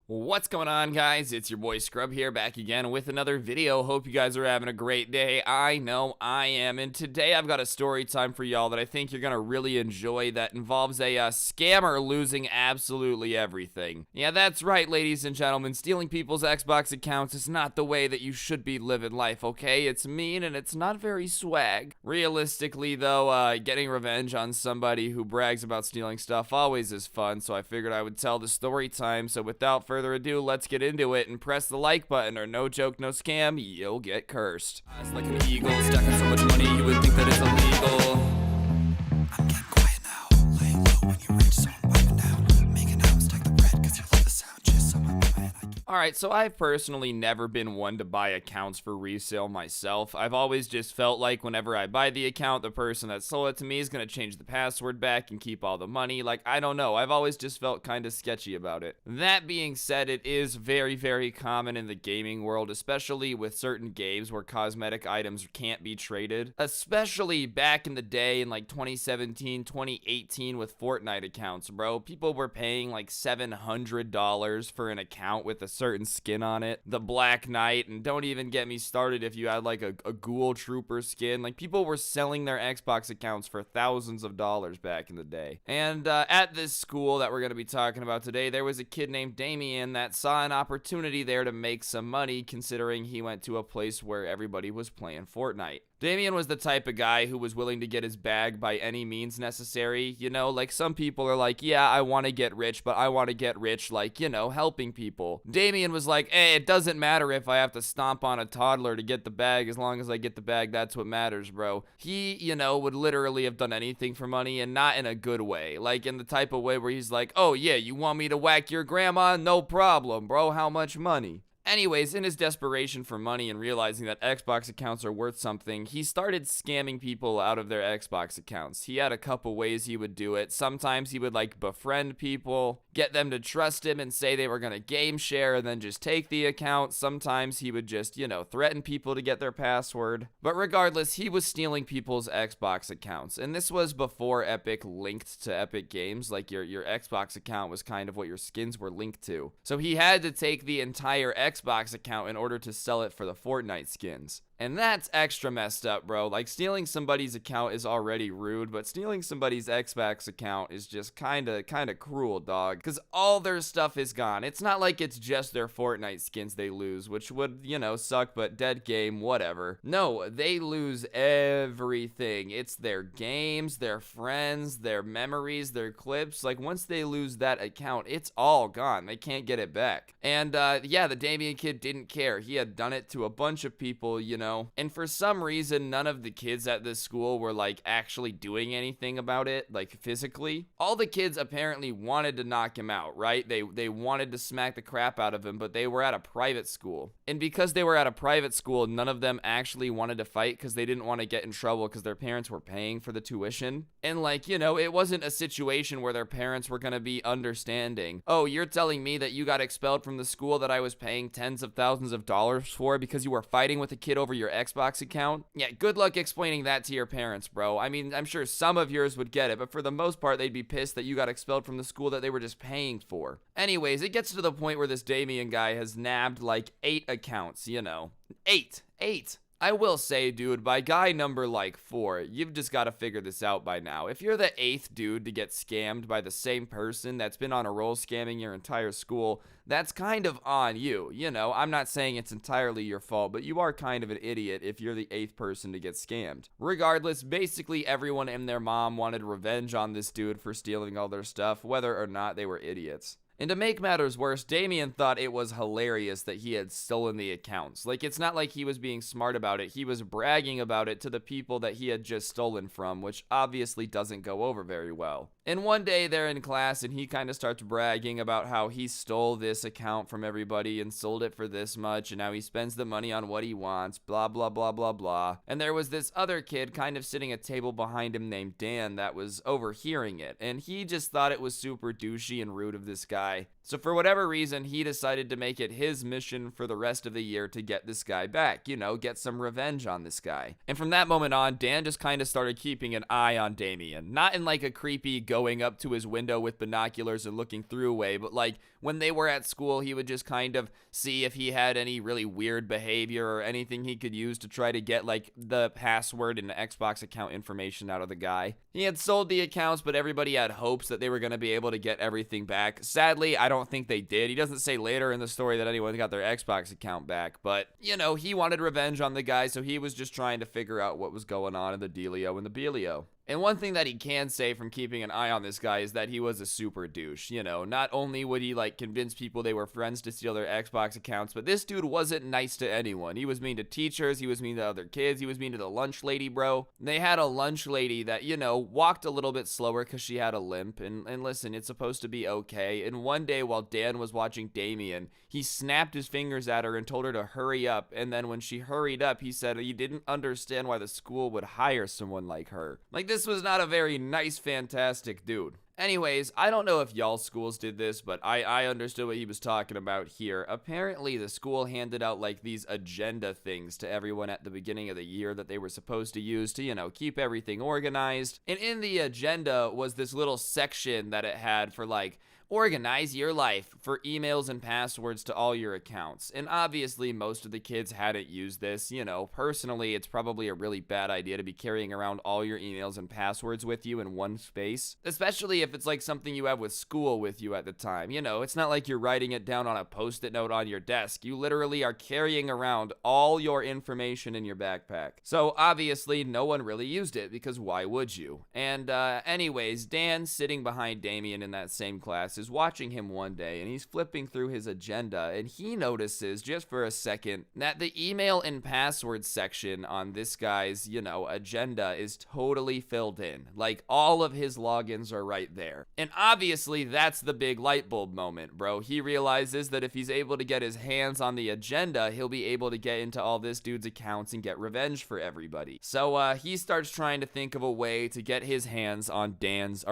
What's going on, guys? It's your boy Scrub here, back again with another video. Hope you guys are having a great day. I know I am, and today I've got a story time for y'all that I think you're gonna really enjoy that involves a scammer losing absolutely everything. Yeah, that's right, ladies and gentlemen. Stealing people's Xbox accounts is not the way that you should be living life, okay? It's mean and it's not very swag. Realistically, though, getting revenge on somebody who brags about stealing stuff always is fun, so I figured I would tell the story time. So without further ado, let's get into it and press the like button, or no joke, no scam, you'll get cursed. It's like an eagle, stacking so much money you would think that it's illegal. I'm getting quiet now, laying low when you're rich, so I'm vibing now. Making out, stack the bread, cause you love the sound, just so my mind. Alright, so I've personally never been one to buy accounts for resale myself. I've always just felt like whenever I buy the account, the person that sold it to me is going to change the password back and keep all the money. Like, I don't know. I've always just felt kind of sketchy about it. That being said, it is very, very common in the gaming world, especially with certain games where cosmetic items can't be traded. Especially back in the day in like 2017, 2018 with Fortnite accounts, bro. People were paying like $700 for an account with a certain skin on it, the Black Knight, and don't even get me started if you had like a Ghoul Trooper skin. Like, people were selling their Xbox accounts for thousands of dollars back in the day. And at this school that we're going to be talking about today, there was a kid named Damien that saw an opportunity there to make some money, considering he went to a place where everybody was playing Fortnite. Damien was the type of guy who was willing to get his bag by any means necessary. You know, like, some people are like, yeah, I want to get rich, but I want to get rich, like, you know, helping people. Damien was like, hey, it doesn't matter if I have to stomp on a toddler to get the bag. As long as I get the bag, that's what matters, bro. He, you know, would literally have done anything for money, and not in a good way. Like, in the type of way where he's like, oh yeah, you want me to whack your grandma? No problem, bro. How much money? Anyways, in his desperation for money and realizing that Xbox accounts are worth something, he started scamming people out of their Xbox accounts. He had a couple ways he would do it. Sometimes he would, like, befriend people, get them to trust him and say they were gonna game share and then just take the account. Sometimes he would just, you know, threaten people to get their password. But regardless, he was stealing people's Xbox accounts. And this was before Epic linked to Epic Games. Like, your Xbox account was kind of what your skins were linked to. So he had to take the entire Xbox account in order to sell it for the Fortnite skins. And that's extra messed up, bro. Like, stealing somebody's account is already rude, but stealing somebody's Xbox account is just kinda cruel, dog. Because all their stuff is gone. It's not like it's just their Fortnite skins they lose, which would, you know, suck, but dead game, whatever. No, they lose everything. It's their games, their friends, their memories, their clips. Like, once they lose that account, it's all gone. They can't get it back. And, yeah, the Damien kid didn't care. He had done it to a bunch of people, you know. And for some reason, none of the kids at this school were, like, actually doing anything about it, like, physically. All the kids apparently wanted to knock him out, right? They wanted to smack the crap out of him, but they were at a private school. And because they were at a private school, none of them actually wanted to fight because they didn't want to get in trouble because their parents were paying for the tuition. And, like, you know, it wasn't a situation where their parents were going to be understanding. Oh, you're telling me that you got expelled from the school that I was paying tens of thousands of dollars for because you were fighting with a kid over your Xbox account? Yeah, good luck explaining that to your parents, bro. I mean, I'm sure some of yours would get it, but for the most part, they'd be pissed that you got expelled from the school that they were just paying for. Anyways, it gets to the point where this Damien guy has nabbed like 8 accounts, you know. 8. I will say, dude, by guy number like 4, you've just got to figure this out by now. If you're the 8th dude to get scammed by the same person that's been on a roll scamming your entire school, that's kind of on you. You know, I'm not saying it's entirely your fault, but you are kind of an idiot if you're the 8th person to get scammed. Regardless, basically everyone and their mom wanted revenge on this dude for stealing all their stuff, whether or not they were idiots. And to make matters worse, Damien thought it was hilarious that he had stolen the accounts. Like, it's not like he was being smart about it. He was bragging about it to the people that he had just stolen from, which obviously doesn't go over very well. And one day they're in class and he kind of starts bragging about how he stole this account from everybody and sold it for this much, and now he spends the money on what he wants, blah, blah, blah, blah, blah. And there was this other kid kind of sitting at a table behind him named Dan that was overhearing it, and he just thought it was super douchey and rude of this guy. So for whatever reason, he decided to make it his mission for the rest of the year to get this guy back, you know, get some revenge on this guy. And from that moment on, Dan just kind of started keeping an eye on Damien. Not in like a creepy going up to his window with binoculars and looking through way, but like when they were at school, he would just kind of see if he had any really weird behavior or anything he could use to try to get like the password and Xbox account information out of the guy. He had sold the accounts, but everybody had hopes that they were going to be able to get everything back. Sadly, I don't think they did. He doesn't say later in the story that anyone got their Xbox account back, but, you know, he wanted revenge on the guy, so he was just trying to figure out what was going on in the dealio and the bealio. And one thing that he can say from keeping an eye on this guy is that he was a super douche. You know, not only would he like convince people they were friends to steal their Xbox accounts, but this dude wasn't nice to anyone. He was mean to teachers, he was mean to other kids, he was mean to the lunch lady, bro. They had a lunch lady that, you know, walked a little bit slower because she had a limp. And listen, it's supposed to be okay. And one day while Dan was watching Damien, he snapped his fingers at her and told her to hurry up. And then when she hurried up, he said he didn't understand why the school would hire someone like her. Like, this was not a very nice, fantastic dude. Anyways, I don't know if y'all schools did this, but I understood what he was talking about here. Apparently, the school handed out like these agenda things to everyone at the beginning of the year that they were supposed to use to, you know, keep everything organized. And in the agenda was this little section that it had for like, organize your life for emails and passwords to all your accounts. And obviously, most of the kids hadn't used this. You know, personally, it's probably a really bad idea to be carrying around all your emails and passwords with you in one space, especially if it's like something you have with school with you at the time. You know, it's not like you're writing it down on a post-it note on your desk. You literally are carrying around all your information in your backpack. So obviously, no one really used it because why would you? And anyways, Dan, sitting behind Damien in that same class, is watching him one day, and he's flipping through his agenda, and he notices just for a second that the email and password section on this guy's, you know, agenda is totally filled in. Like, all of his logins are right there. And obviously, that's the big light bulb moment, bro. He realizes that if he's able to get his hands on the agenda, he'll be able to get into all this dude's accounts and get revenge for everybody. So, he starts trying to think of a way to get his hands on Damien's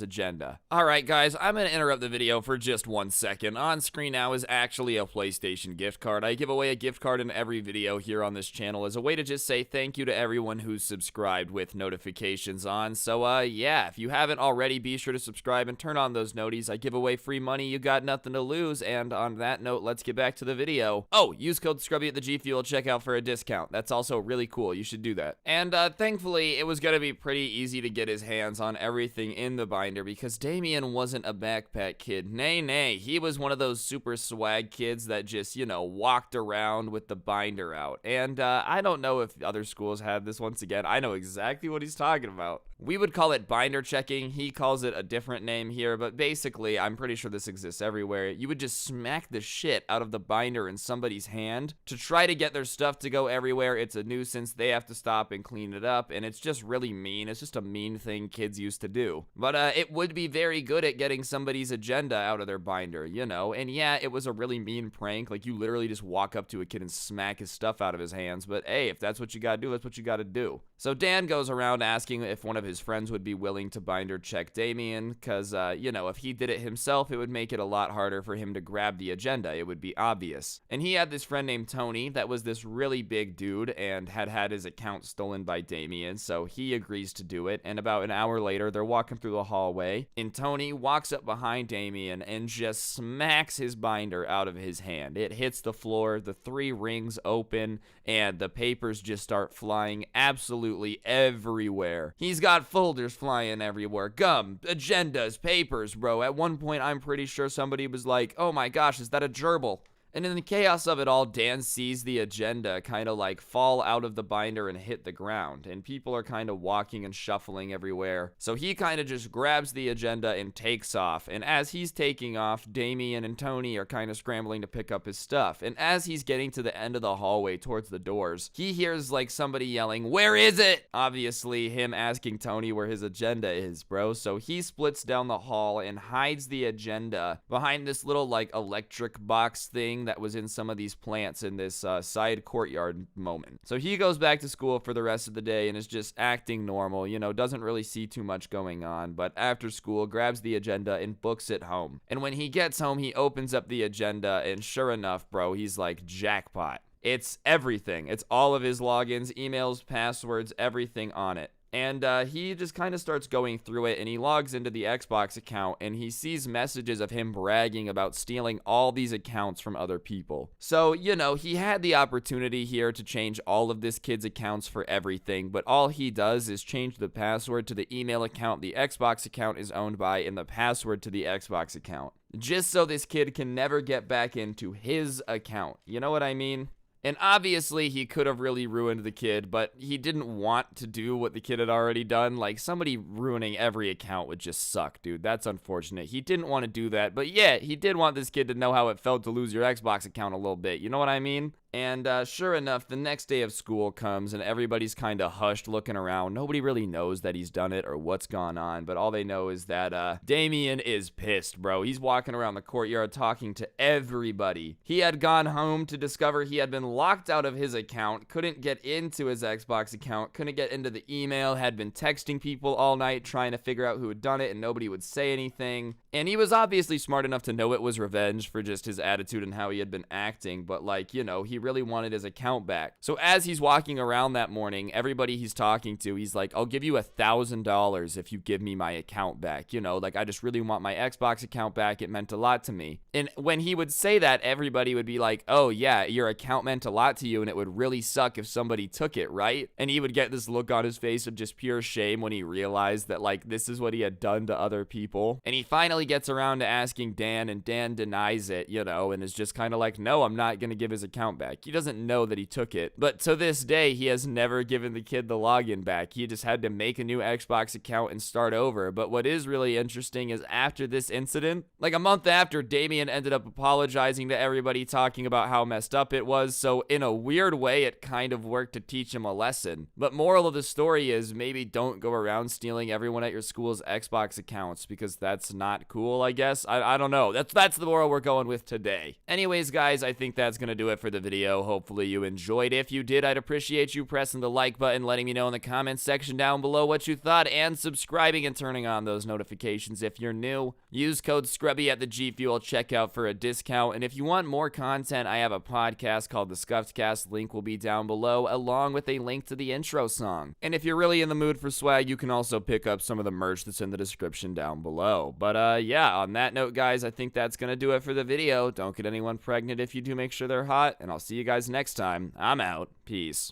agenda. Alright, guys, I'm going to interrupt the video for just 1 second. On screen now is actually a PlayStation gift card. I give away a gift card in every video here on this channel as a way to just say thank you to everyone who's subscribed with notifications on. So, yeah, if you haven't already, be sure to subscribe and turn on those noties. I give away free money. You got nothing to lose. And on that note, let's get back to the video. Oh, use code Scrubby at the G Fuel checkout for a discount. That's also really cool. You should do that. And, thankfully, it was going to be pretty easy to get his hands on everything in the binder because Damien wasn't a backpack kid. Nay, he was one of those super swag kids that just, you know, walked around with the binder out. And I don't know if other schools had this. Once again, I know exactly what he's talking about. We would call it binder checking. He calls it a different name here, but basically, I'm pretty sure this exists everywhere. You would just smack the shit out of the binder in somebody's hand to try to get their stuff to go everywhere. It's a nuisance. They have to stop and clean it up, and it's just really mean. It's just a mean thing kids used to do. But it would be very good at getting somebody's agenda out of their binder, you know? And yeah, it was a really mean prank. Like, you literally just walk up to a kid and smack his stuff out of his hands. But hey, if that's what you gotta do, that's what you gotta do. So Dan goes around asking if one of his friends would be willing to binder check Damien, because, you know, if he did it himself, it would make it a lot harder for him to grab the agenda. It would be obvious. And he had this friend named Tony that was this really big dude and had his account stolen by Damien, so he agrees to do it. And about an hour later, they're walking through the hallway, and Tony walks up behind Damien and just smacks his binder out of his hand. It hits the floor, the 3 rings open, and the papers just start flying absolutely everywhere. He's got folders flying everywhere, gum, agendas, papers, bro. At one point, I'm pretty sure somebody was like, oh my gosh, is that a gerbil? And in the chaos of it all, Dan sees the agenda kind of like fall out of the binder and hit the ground. And people are kind of walking and shuffling everywhere. So he kind of just grabs the agenda and takes off. And as he's taking off, Damien and Tony are kind of scrambling to pick up his stuff. And as he's getting to the end of the hallway towards the doors, he hears like somebody yelling, "Where is it?" Obviously, him asking Tony where his agenda is, bro. So he splits down the hall and hides the agenda behind this little like electric box thing that was in some of these plants in this side courtyard moment. So he goes back to school for the rest of the day and is just acting normal, you know, doesn't really see too much going on, but after school grabs the agenda and books it home. And when he gets home, he opens up the agenda and sure enough, bro, he's like, jackpot. It's everything. It's all of his logins, emails, passwords, everything on it. And he just kind of starts going through it, and he logs into the Xbox account, and he sees messages of him bragging about stealing all these accounts from other people. So, you know, he had the opportunity here to change all of this kid's accounts for everything, but all he does is change the password to the email account the Xbox account is owned by and the password to the Xbox account, just so this kid can never get back into his account. You know what I mean? And obviously, he could have really ruined the kid, but he didn't want to do what the kid had already done. Like, somebody ruining every account would just suck, dude. That's unfortunate. He didn't want to do that, but yeah, he did want this kid to know how it felt to lose your Xbox account a little bit. You know what I mean? And sure enough, the next day of school comes, and everybody's kind of hushed looking around. Nobody really knows that he's done it or what's gone on, but all they know is that Damien is pissed, bro. He's walking around the courtyard talking to everybody. He had gone home to discover he had been locked out of his account, couldn't get into his Xbox account, couldn't get into the email, had been texting people all night trying to figure out who had done it, and nobody would say anything. And he was obviously smart enough to know it was revenge for just his attitude and how he had been acting, but like, you know, he really wanted his account back. So as he's walking around that morning, everybody he's talking to, he's like, I'll give you $1,000 if you give me my account back. You know, like, I just really want my Xbox account back. It meant a lot to me. And when he would say that, everybody would be like, oh yeah, your account meant a lot to you, and it would really suck if somebody took it, right? And he would get this look on his face of just pure shame when he realized that, like, this is what he had done to other people. And he finally gets around to asking Dan, and Dan denies it, you know, and is just kind of like, no, I'm not gonna give his account back. He doesn't know that he took it, but to this day, he has never given the kid the login back. He just had to make a new Xbox account and start over. But what is really interesting is after this incident, like a month after, Damien ended up apologizing to everybody, talking about how messed up it was. So in a weird way, it kind of worked to teach him a lesson. But moral of the story is, maybe don't go around stealing everyone at your school's Xbox accounts, because that's not cool, I guess. I don't know. That's the moral we're going with today. Anyways, guys, I think that's gonna do it for the video. Hopefully you enjoyed. If you did, I'd appreciate you pressing the like button, letting me know in the comments section down below what you thought, and subscribing and turning on those notifications if you're new. Use code Scrubby at the G Fuel checkout for a discount. And if you want more content, I have a podcast called The Scuffed Cast. Link will be down below, along with a link to the intro song. And if you're really in the mood for swag, you can also pick up some of the merch that's in the description down below. But yeah, on that note, guys, I think that's gonna do it for the video. Don't get anyone pregnant if you do. Make sure they're hot, and I'll see you guys next time. I'm out. Peace.